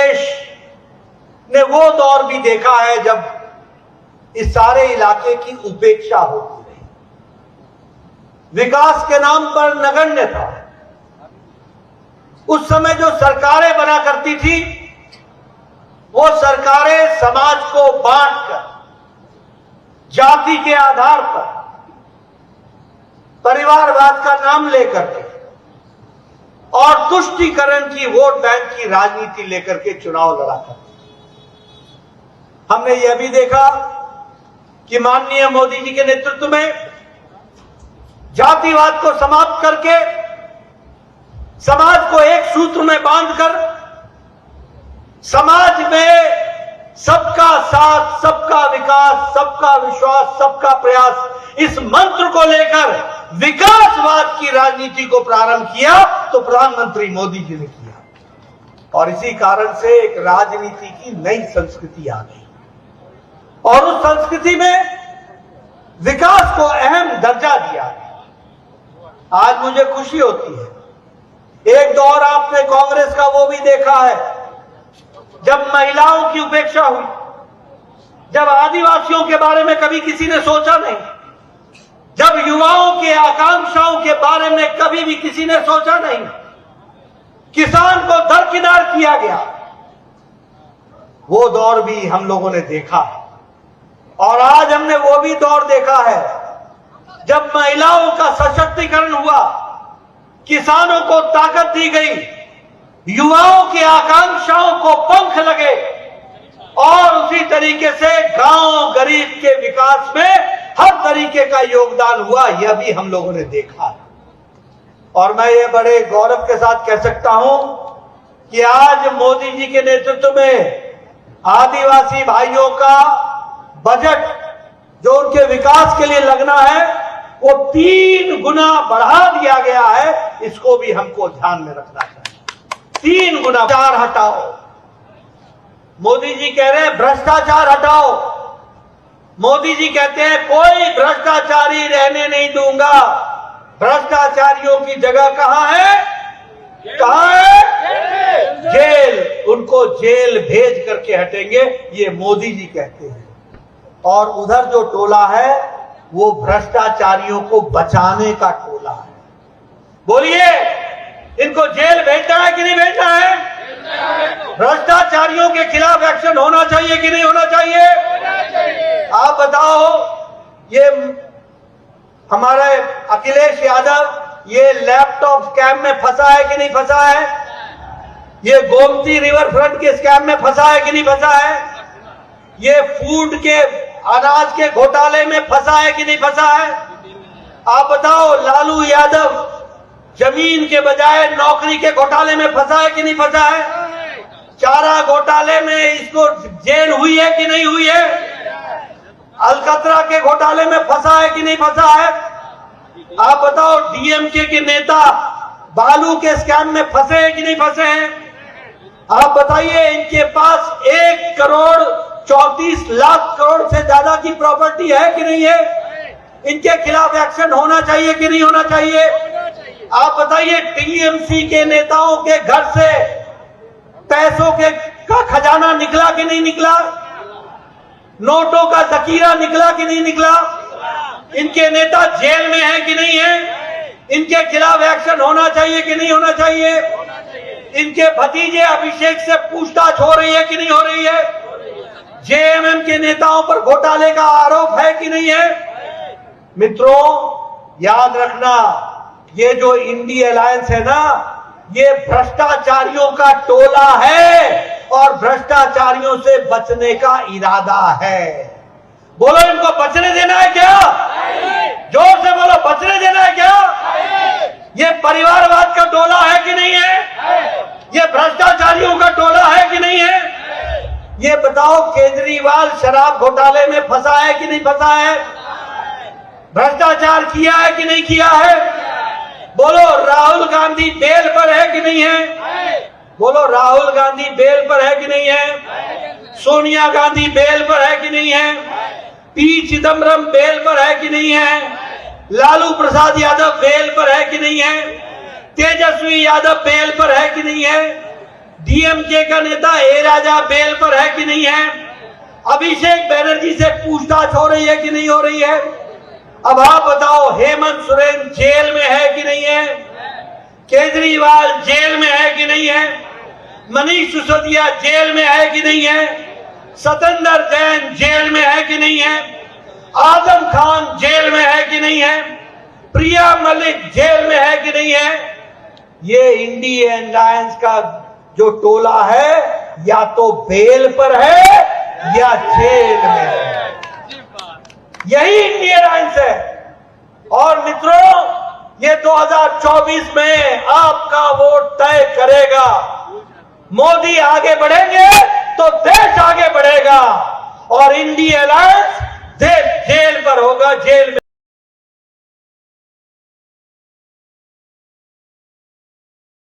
प्रदेश ने वो दौर भी देखा है जब इस सारे इलाके की उपेक्षा होती रही, विकास के नाम पर नगण्य था। उस समय जो सरकारें बना करती थी वो सरकारें समाज को बांटकर, जाति के आधार पर, परिवारवाद का नाम लेकर के और तुष्टीकरण की, वोट बैंक की राजनीति लेकर के चुनाव लड़ा करती। हमने यह भी देखा कि माननीय मोदी जी के नेतृत्व में जातिवाद को समाप्त करके समाज को एक सूत्र में बांधकर समाज में सबका साथ, सबका विकास, सबका विश्वास, सबका प्रयास, इस मंत्र को लेकर विकासवाद की राजनीति को प्रारंभ किया तो प्रधानमंत्री मोदी जी ने किया। और इसी कारण से एक राजनीति की नई संस्कृति आ गई और उस संस्कृति में विकास को अहम दर्जा दिया गया। आज मुझे खुशी होती है, एक दौर आपने कांग्रेस का वो भी देखा है जब महिलाओं की उपेक्षा हुई, जब आदिवासियों के बारे में कभी किसी ने सोचा नहीं, जब युवाओं के आकांक्षाओं के बारे में कभी भी किसी ने सोचा नहीं, किसान को दरकिनार किया गया, वो दौर भी हम लोगों ने देखा है। और आज हमने वो भी दौर देखा है जब महिलाओं का सशक्तिकरण हुआ, किसानों को ताकत दी गई, युवाओं की आकांक्षाओं को पंख लगे और उसी तरीके से गांव गरीब के विकास में हर तरीके का योगदान हुआ, यह भी हम लोगों ने देखा है। और मैं ये बड़े गौरव के साथ कह सकता हूं कि आज मोदी जी के नेतृत्व में आदिवासी भाइयों का बजट जो उनके विकास के लिए लगना है वो 3 गुना बढ़ा दिया गया है। इसको भी हमको ध्यान में रखना चाहिए। 3 गुना। भ्रष्टाचार हटाओ, मोदी जी कह रहे हैं भ्रष्टाचार हटाओ। मोदी जी कहते हैं कोई भ्रष्टाचारी रहने नहीं दूंगा। भ्रष्टाचारियों की जगह कहां है? कहां है? जेल। उनको जेल भेज करके हटेंगे, ये मोदी जी कहते हैं। और उधर जो टोला है वो भ्रष्टाचारियों को बचाने का टोला है। बोलिए, इनको जेल भेजना है कि नहीं भेजना है? भ्रष्टाचारियों के खिलाफ एक्शन होना चाहिए कि नहीं होना चाहिए? आप बताओ, ये हमारे अखिलेश यादव ये लैपटॉप स्कैम में फंसा है कि नहीं फंसा है? ये गोमती रिवर फ्रंट के स्कैम में फंसा है कि नहीं फंसा है? ये फूड के अनाज के घोटाले में फंसा है कि नहीं फंसा है? आप बताओ, लालू यादव जमीन के बजाय नौकरी के घोटाले में फंसा है कि नहीं फंसा है? चारा घोटाले में इसको जेल हुई है कि नहीं हुई है? अलकतरा के घोटाले में फंसा है कि नहीं फंसा है? आप बताओ, डीएमके के नेता बालू के स्कैम में फंसे हैं कि नहीं फंसे हैं? आप बताइए, इनके पास 1,34,00,000 करोड़ से ज्यादा की प्रॉपर्टी है कि नहीं है? इनके खिलाफ एक्शन होना चाहिए कि नहीं होना चाहिए? आप बताइए, टीएमसी के नेताओं के घर से पैसों का खजाना निकला कि नहीं निकला? नोटों का जखीरा निकला कि नहीं निकला? इनके नेता जेल में है कि नहीं है? इनके खिलाफ एक्शन होना चाहिए कि नहीं होना चाहिए? इनके भतीजे अभिषेक से पूछताछ हो रही है कि नहीं हो रही है? जेएमएम के नेताओं पर घोटाले का आरोप है कि नहीं है? मित्रों, याद रखना, ये जो इंडी अलायंस है ना, ये भ्रष्टाचारियों का टोला है और भ्रष्टाचारियों से बचने का इरादा है। बोलो, इनको बचने देना है क्या? जोर से बोलो, बचने देना है क्या? ये परिवारवाद का टोला है कि नहीं है? ये भ्रष्टाचारियों का टोला है कि नहीं है? ये बताओ, केजरीवाल शराब घोटाले में फंसा है कि नहीं फंसा है? भ्रष्टाचार किया है कि नहीं किया है? बोलो, राहुल गांधी बेल पर है कि नहीं है? बोलो, राहुल गांधी बेल पर है कि नहीं है? सोनिया गांधी बेल पर है कि नहीं है? पी चिदम्बरम बेल पर है कि नहीं है? लालू प्रसाद यादव बेल पर है कि नहीं है? तेजस्वी यादव बेल पर है कि नहीं है? डीएमके का नेता ए राजा बेल पर है कि नहीं है? अभिषेक बनर्जी से पूछताछ हो रही है कि नहीं हो रही है? अब आप बताओ, हेमंत सोरेन जेल में है कि नहीं है? केजरीवाल जेल में है कि नहीं है? मनीष सिसोदिया जेल में है कि नहीं है? सतेंद्र जैन जेल में है कि नहीं है? आजम खान जेल में है कि नहीं है? प्रिया मलिक जेल में है कि नहीं है? ये इंडियन अलायंस का जो टोला है या तो बेल पर है या जेल में है। यही इंडियन अलायंस है। और मित्रों, ये 2024 में आपका वोट तय करेगा। मोदी आगे बढ़ेंगे तो देश आगे बढ़ेगा और इंडियन अलायंस देश जेल पर होगा, जेल में।